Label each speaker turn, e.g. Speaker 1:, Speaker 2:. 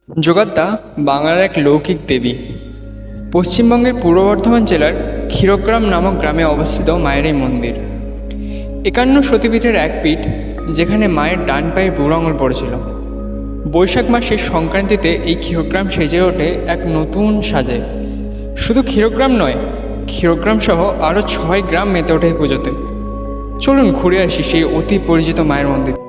Speaker 1: যোগাত্তা বাংলার এক লৌকিক দেবী। পশ্চিমবঙ্গের পূর্ব বর্ধমান জেলার ক্ষীরগ্রাম নামক গ্রামে অবস্থিত মায়ের এই মন্দির। 51 সতীপীঠের এক পীঠ, যেখানে মায়ের ডান পায়ে বুড়ো আঙুল পড়েছিল। বৈশাখ মাসের সংক্রান্তিতে এই ক্ষীরগ্রাম সেজে ওঠে এক নতুন সাজে। শুধু ক্ষীরগ্রাম নয়, ক্ষীরগ্রাম সহ আরও 6 গ্রাম মেতে ওঠে এই পুজোতে। চলুন ঘুরে আসি সেই অতি পরিচিত মায়ের মন্দির।